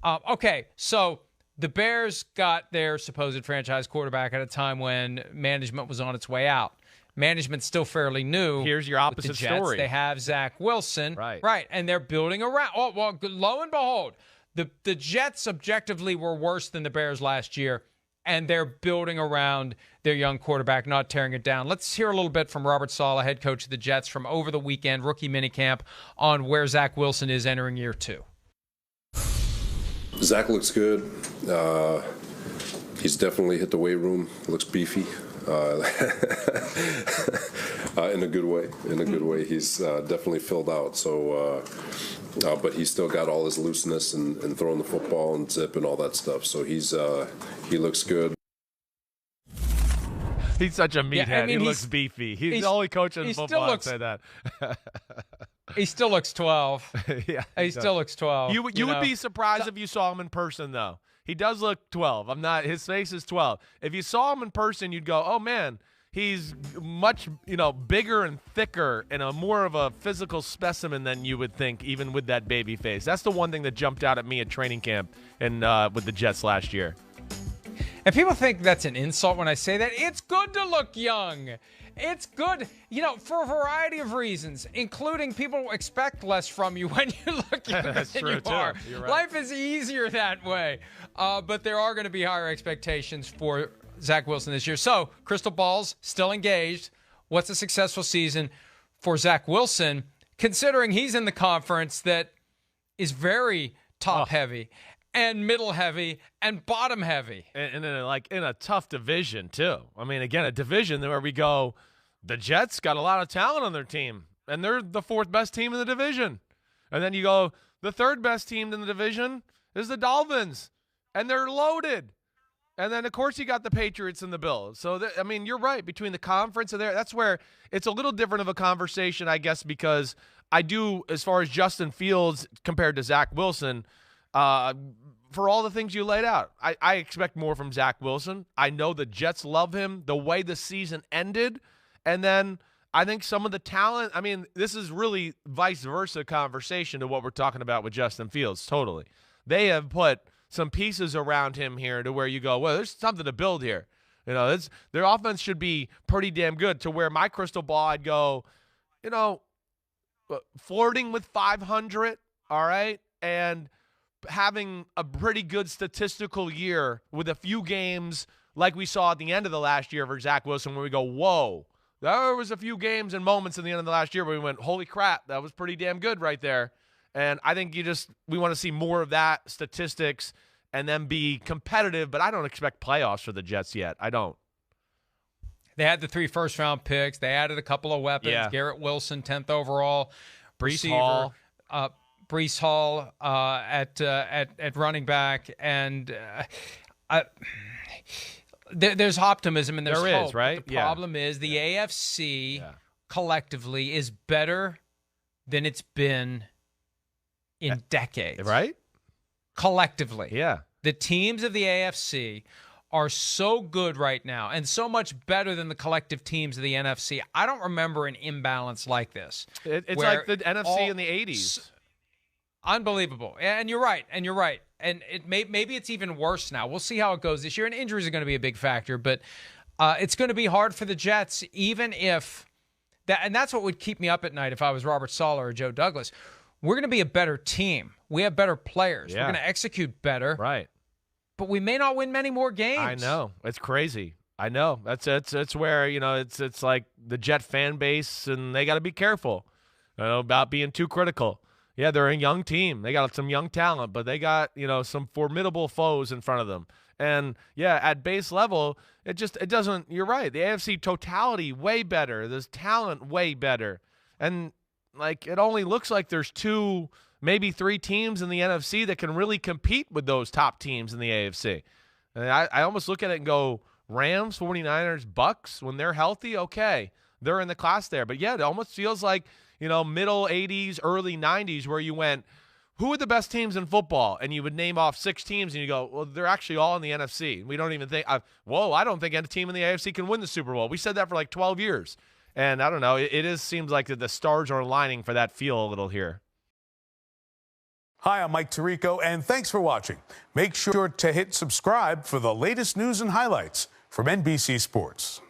Okay, so the Bears got their supposed franchise quarterback at a time when management was on its way out. Management's still fairly new. Here's your with the opposite Jets. story. They have Zach Wilson. Right. And they're building around. Oh, well, lo and behold, the Jets objectively were worse than the Bears last year, and they're building around their young quarterback, not tearing it down. Let's hear a little bit from Robert Saleh, head coach of the Jets, from over the weekend, rookie minicamp, on where Zach Wilson is entering year 2. Zach looks good. He's definitely hit the weight room. Looks beefy. In a good way. In a good way. He's definitely filled out. So, but he's still got all his looseness and throwing the football and zip and all that stuff. So he looks good. He's such a meathead. He looks beefy. He's the only coach in football I'd say that. He still looks 12. Yeah, he still looks 12. You would be surprised if you saw him in person, though. He does look 12. His face is 12. If you saw him in person, you'd go, oh, man, he's much, bigger and thicker and a more of a physical specimen than you would think, even with that baby face. That's the one thing that jumped out at me at training camp and with the Jets last year. And people think that's an insult when I say that. It's good to look young. It's good, for a variety of reasons, including people expect less from you when you look younger than you are. You're right. Life is easier that way. But there are going to be higher expectations for Zach Wilson this year. So, crystal balls still engaged. What's a successful season for Zach Wilson, considering he's in the conference that is very top-heavy and middle-heavy and bottom-heavy. And in a tough division, too. I mean, again, a division where we go, the Jets got a lot of talent on their team, and they're the 4th best team in the division. And then you go, the 3rd best team in the division is the Dolphins, and they're loaded. And then, of course, you got the Patriots and the Bills. So, you're right. Between the conference and there, that's where it's a little different of a conversation, I guess, because I do, as far as Justin Fields compared to Zach Wilson, for all the things you laid out, I expect more from Zach Wilson. I know the Jets love him, the way the season ended. And then I think some of the talent, this is really vice versa conversation to what we're talking about with Justin Fields, totally. They have put some pieces around him here to where you go, well, there's something to build here. Their offense should be pretty damn good, to where my crystal ball, I'd go, flirting with 500, all right, and having a pretty good statistical year with a few games like we saw at the end of the last year for Zach Wilson, where we go, whoa, there was a few games and moments in the end of the last year where we went, holy crap, that was pretty damn good right there. And I think we want to see more of that statistics and then be competitive, but I don't expect playoffs for the Jets yet. I don't. They had the 3 first-round picks. They added a couple of weapons. Yeah. Garrett Wilson, 10th overall. Breece Hall. Breece Hall at running back. And there's optimism and there's hope. There is, right? The problem is the AFC collectively is better than it's been in decades. Right? Collectively. Yeah. The teams of the AFC are so good right now and so much better than the collective teams of the NFC. I don't remember an imbalance like this. It's like the NFC in the 80s. Unbelievable. And you're right. And maybe it's even worse now. We'll see how it goes this year. And injuries are going to be a big factor. But it's going to be hard for the Jets, even if that. And that's what would keep me up at night if I was Robert Saleh or Joe Douglas. We're going to be a better team. We have better players. Yeah. We're going to execute better. Right. But we may not win many more games. I know. It's crazy. I know. It's where, it's like the Jet fan base, and they got to be careful about being too critical. Yeah, they're a young team. They got some young talent, but they got, some formidable foes in front of them. And, yeah, at base level, it doesn't – you're right. The AFC totality, way better. There's talent way better. And, it only looks like there's 2 – maybe 3 teams in the NFC that can really compete with those top teams in the AFC. And I almost look at it and go, Rams, 49ers, Bucks, when they're healthy, okay, they're in the class there. But, yeah, it almost feels like, middle 80s, early 90s where you went, who are the best teams in football? And you would name off 6 teams, and you go, well, they're actually all in the NFC. We don't even think, I don't think any team in the AFC can win the Super Bowl. We said that for 12 years. And I don't know, it seems like the stars are aligning for that feel a little here. Hi, I'm Mike Tirico, and thanks for watching. Make sure to hit subscribe for the latest news and highlights from NBC Sports.